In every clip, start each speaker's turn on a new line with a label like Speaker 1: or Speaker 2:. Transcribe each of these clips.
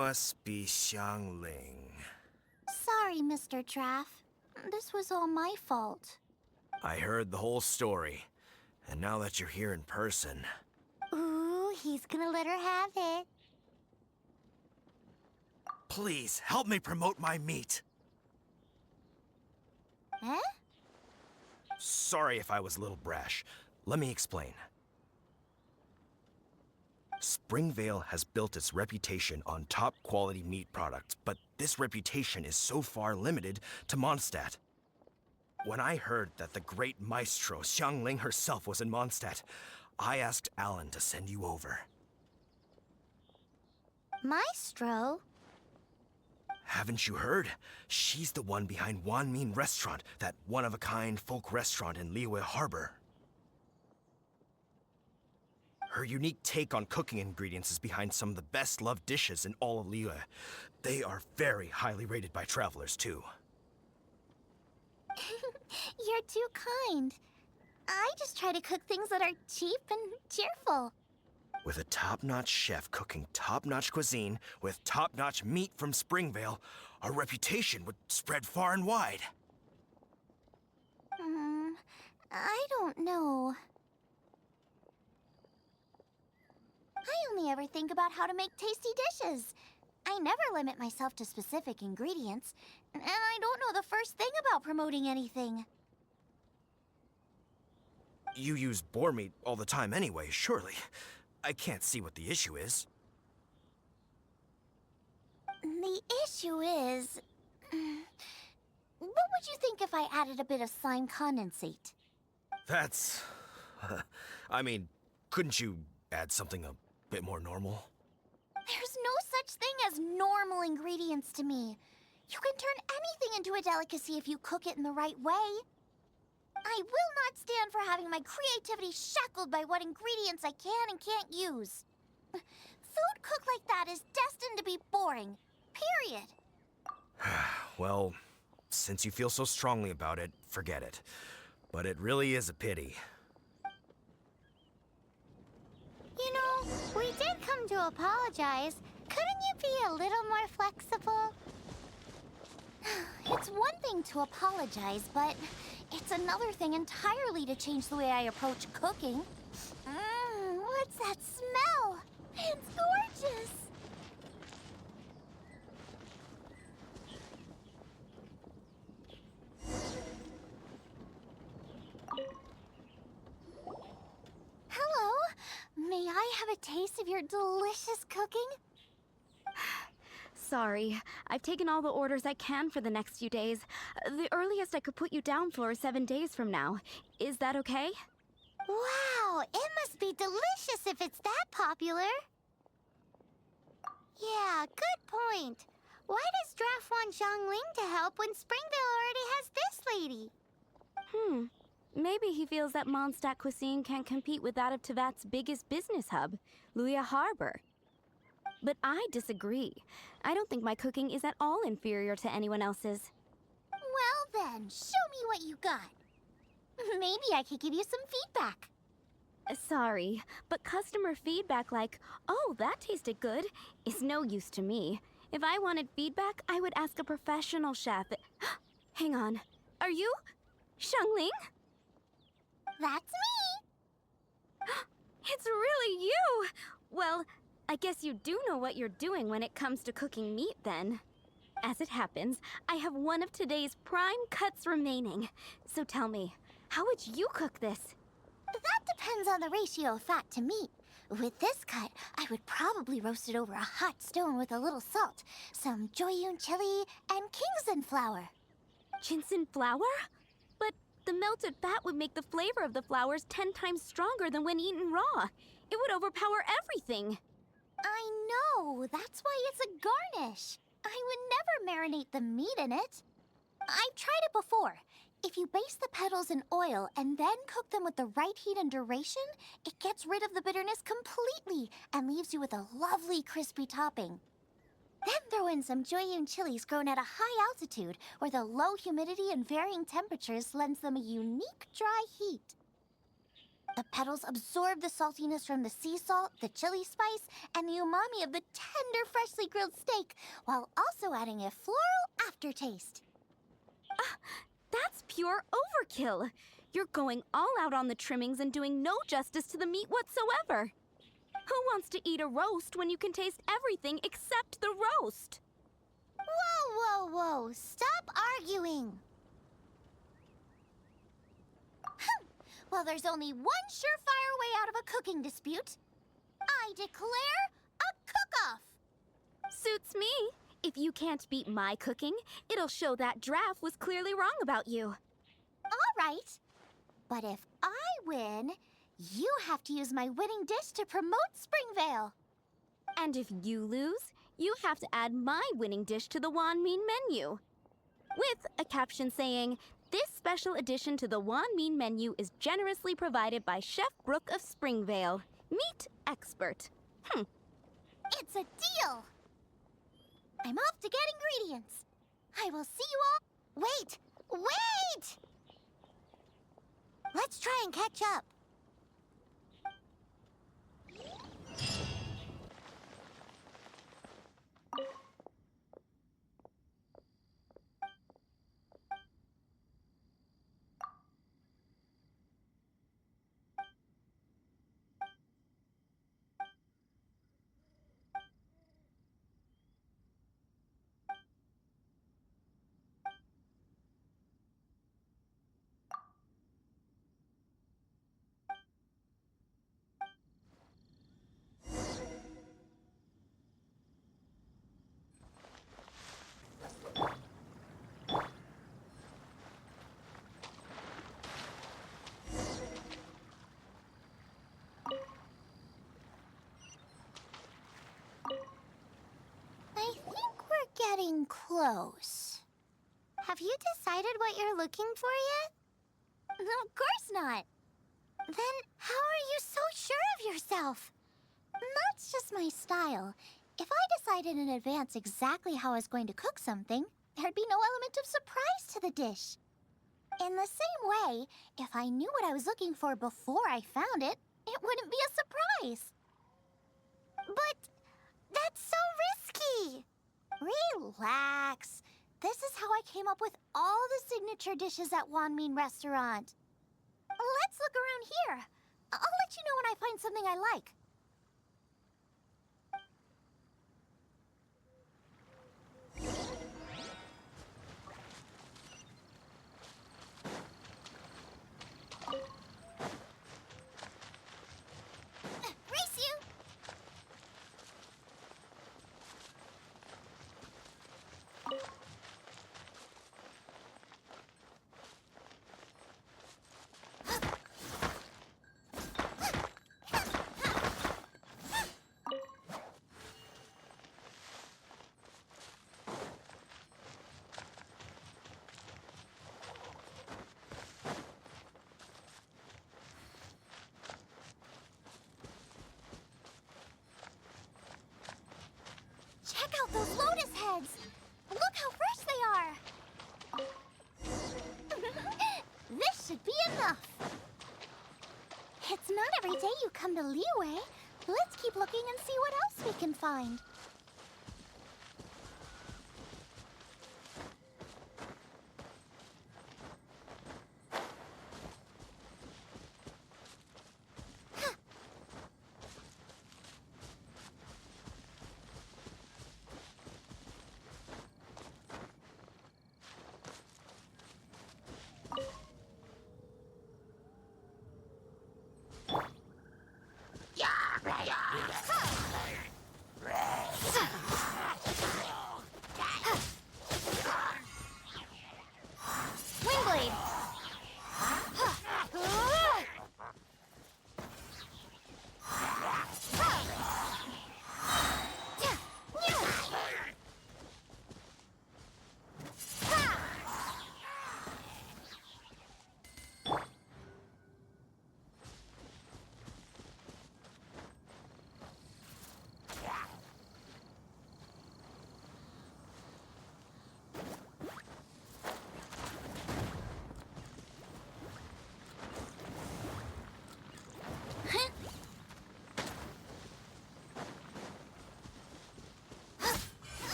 Speaker 1: must be Xiangling.
Speaker 2: Sorry, Mr. Draff. This was all my fault.
Speaker 1: I heard the whole story, and now that you're here in person...
Speaker 2: Ooh, he's gonna let her have it.
Speaker 1: Please, help me promote my meat.
Speaker 2: Huh?
Speaker 1: Sorry if I was a little brash. Let me explain. Springvale has built its reputation on top-quality meat products, but this reputation is so far limited to Mondstadt. When I heard that the great maestro Xiangling herself was in Mondstadt, I asked Alan to send you over.
Speaker 2: Maestro?
Speaker 1: Haven't you heard? She's the one behind Wanmin Restaurant, that one-of-a-kind folk restaurant in Liyue Harbor. Her unique take on cooking ingredients is behind some of the best-loved dishes in all of Liyue. They are very highly rated by travelers, too.
Speaker 2: You're too kind. I just try to cook things that are cheap and cheerful.
Speaker 1: With a top-notch chef cooking top-notch cuisine with top-notch meat from Springvale, our reputation would spread far and wide.
Speaker 2: I don't know. I only ever think about how to make tasty dishes. I never limit myself to specific ingredients, and I don't know the first thing about promoting anything.
Speaker 1: You use boar meat all the time anyway, surely. I can't see what the issue is.
Speaker 2: The issue is... what would you think if I added a bit of slime condensate?
Speaker 1: That's... I mean, couldn't you add something a bit more normal?
Speaker 2: There's no such thing as normal ingredients to me. You can turn anything into a delicacy if you cook it in the right way. I will not stand for having my creativity shackled by what ingredients I can and can't use. Food cooked like that is destined to be boring. Period.
Speaker 1: Well, since you feel so strongly about it, forget it. But it really is a pity.
Speaker 2: You know, we did come to apologize. Couldn't you be a little more flexible? It's one thing to apologize, but it's another thing entirely to change the way I approach cooking. What's that smell? It's gorgeous! Hello. May I have a taste of your delicious cooking?
Speaker 3: Sorry, I've taken all the orders I can for the next few days. The earliest I could put you down for is 7 days from now. Is that okay?
Speaker 2: Wow, it must be delicious if it's that popular. Yeah, good point. Why does Draft want Xiangling to help when Springvale already has this lady?
Speaker 3: Maybe he feels that Mondstadt cuisine can't compete with that of Tevat's biggest business hub, Liyue Harbor. But I disagree. I don't think my cooking is at all inferior to anyone else's.
Speaker 2: Well then, show me what you got. Maybe I could give you some feedback.
Speaker 3: Sorry, but customer feedback like, "Oh, that tasted good," is no use to me. If I wanted feedback, I would ask a professional chef. Hang on. Are you Xiangling?
Speaker 2: That's me!
Speaker 3: It's really you! Well, I guess you do know what you're doing when it comes to cooking meat, then. As it happens, I have one of today's prime cuts remaining. So tell me, how would you cook this?
Speaker 2: That depends on the ratio of fat to meat. With this cut, I would probably roast it over a hot stone with a little salt, some Joyun chili, and Kingston flour.
Speaker 3: Ginseng flour? But the melted fat would make the flavor of the flowers 10 times stronger than when eaten raw. It would overpower everything.
Speaker 2: I know, that's why it's a garnish. I would never marinate the meat in it. I've tried it before. If you baste the petals in oil and then cook them with the right heat and duration, it gets rid of the bitterness completely and leaves you with a lovely crispy topping. Then throw in some Joyun chilies grown at a high altitude where the low humidity and varying temperatures lends them a unique dry heat. The petals absorb the saltiness from the sea salt, the chili spice, and the umami of the tender, freshly grilled steak, while also adding a floral aftertaste.
Speaker 3: That's pure overkill. You're going all out on the trimmings and doing no justice to the meat whatsoever. Who wants to eat a roast when you can taste everything except the roast?
Speaker 2: Whoa, whoa, whoa! Stop arguing! Well, there's only one surefire way out of a cooking dispute. I declare a cook-off!
Speaker 3: Suits me. If you can't beat my cooking, it'll show that Draft was clearly wrong about you.
Speaker 2: All right. But if I win, you have to use my winning dish to promote Springvale.
Speaker 3: And if you lose, you have to add my winning dish to the Wan Mean menu. With a caption saying, "This special addition to the Wan Mean menu is generously provided by Chef Brooke of Springvale, meat expert."
Speaker 2: It's a deal! I'm off to get ingredients. I will see you all... Wait! Wait! Let's try and catch up. I think we're getting close. Have you decided what you're looking for yet? Of course not. Then how are you so sure of yourself? That's just my style. If I decided in advance exactly how I was going to cook something, there'd be no element of surprise to the dish. In the same way, if I knew what I was looking for before I found it, it wouldn't be a surprise. But that's so risky. Relax. This is how I came up with all the signature dishes at Wan Mean Restaurant. Let's look around here. I'll let you know when I find something I like. Race you! Check out those lotus heads! Look how fresh they are! This should be enough! It's not every day you come to Liyue. Let's keep looking and see what else we can find.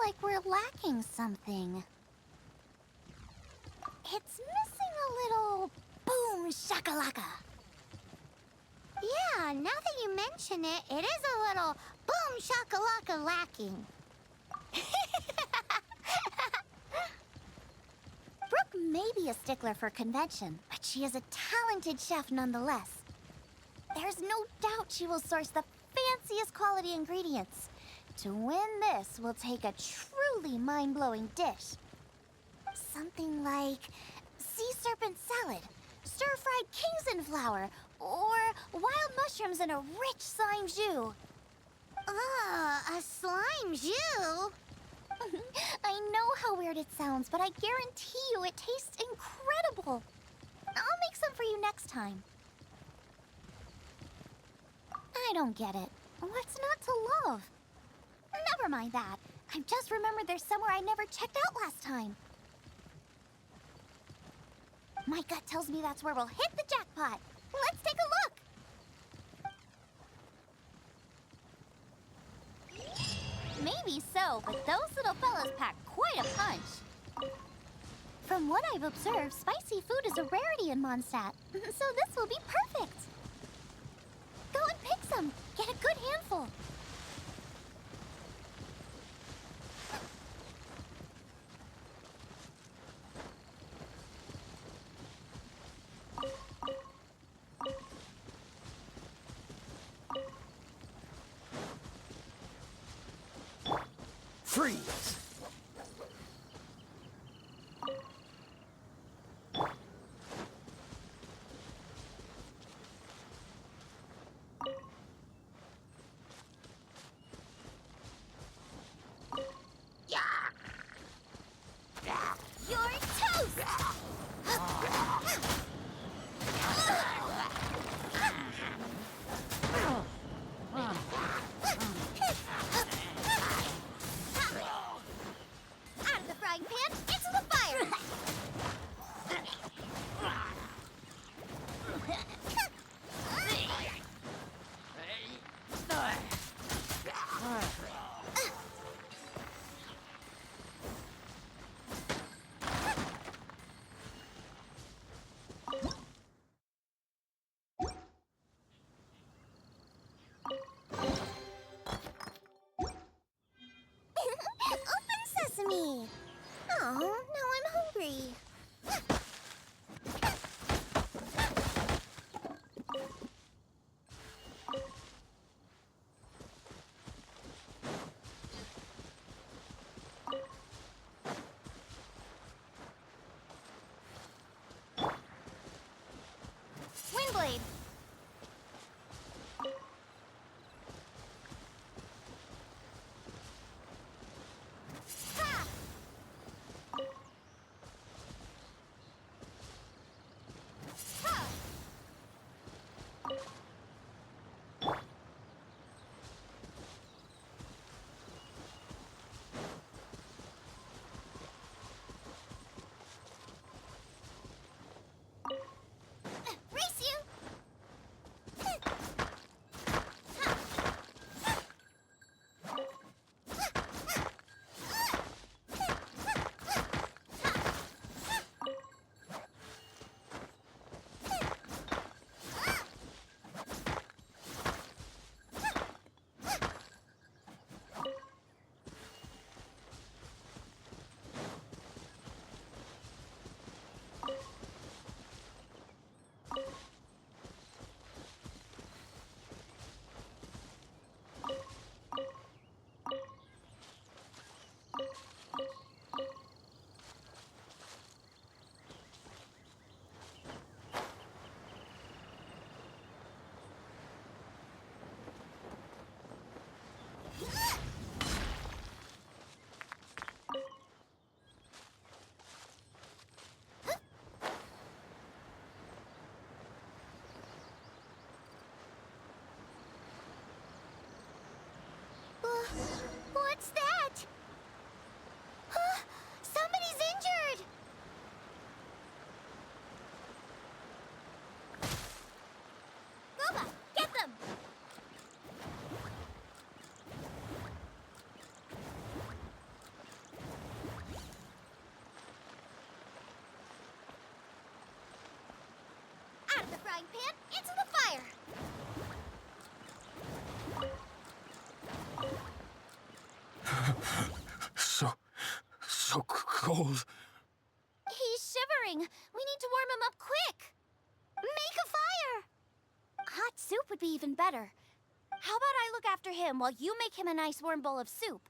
Speaker 2: like we're lacking something. It's missing a little boom shakalaka. Yeah, now that you mention it, it is a little boom shakalaka lacking. Brooke may be a stickler for convention, but she is a talented chef nonetheless. There's no doubt she will source the fanciest quality ingredients. To win this, we'll take a truly mind-blowing dish. Something like sea serpent salad, stir-fried Kingston flour, or wild mushrooms in a rich slime jus. A slime jus? I know how weird it sounds, but I guarantee you it tastes incredible. I'll make some for you next time. I don't get it. What's not to love? Never mind that. I've just remembered there's somewhere I never checked out last time. My gut tells me that's where we'll hit the jackpot. Let's take a look. Maybe so, but those little fellas pack quite a punch. From what I've observed, spicy food is a rarity in Mondstadt, so this will be perfect. Go and pick some. Get a good handful.
Speaker 1: Freeze!
Speaker 2: You're toast!
Speaker 4: So cold.
Speaker 2: He's shivering. We need to warm him up quick. Make a fire. Hot soup would be even better. How about I look after him while you make him a nice warm bowl of soup?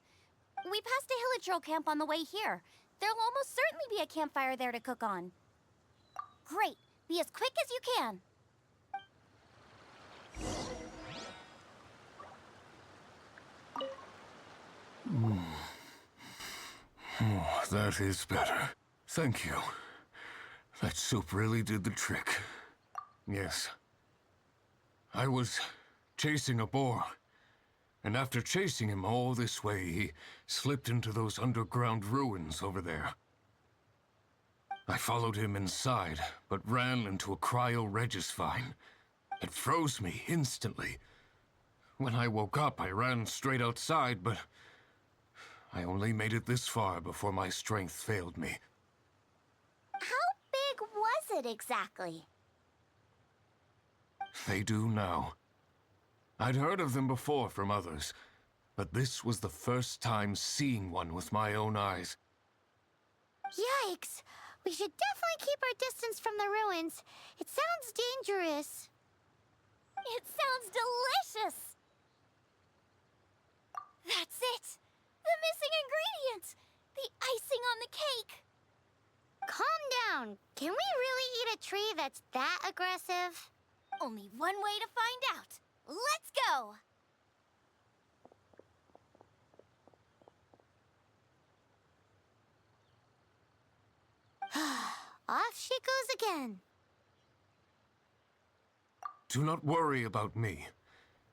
Speaker 2: We passed a Hilichurl camp on the way here. There'll almost certainly be a campfire there to cook on. Great. Be as quick as you can.
Speaker 4: Oh, that is better. Thank you. That soup really did the trick. Yes. I was chasing a boar. And after chasing him all this way, he slipped into those underground ruins over there. I followed him inside, but ran into a cryo-regis vine. It froze me instantly. When I woke up, I ran straight outside, but I only made it this far before my strength failed me.
Speaker 2: How big was it exactly?
Speaker 4: They do now. I'd heard of them before from others, but this was the first time seeing one with my own eyes.
Speaker 2: Yikes! We should definitely keep our distance from the ruins. It sounds dangerous. It sounds delicious! That's it! The missing ingredient! The icing on the cake! Calm down. Can we really eat a tree that's that aggressive? Only one way to find out. Let's go! Off she goes again.
Speaker 4: Do not worry about me.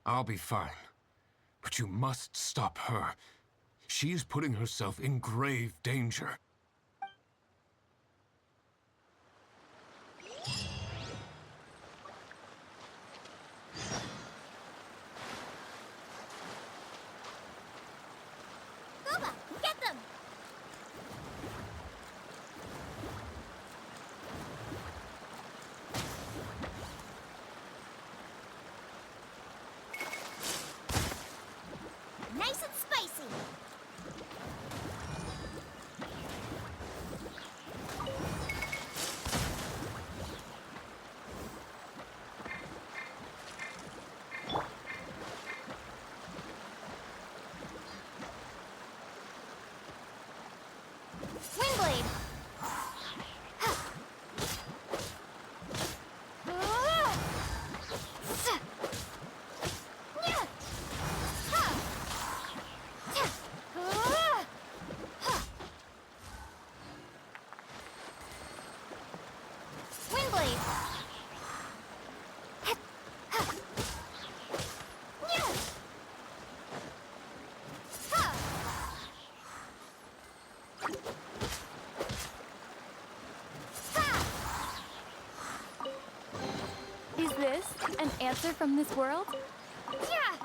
Speaker 4: I'll be fine. But you must stop her. She is putting herself in grave danger.
Speaker 2: Gooba, get them! Nice and spicy! Windblade! Windblade!
Speaker 3: Is this an answer from this world?
Speaker 2: Yeah!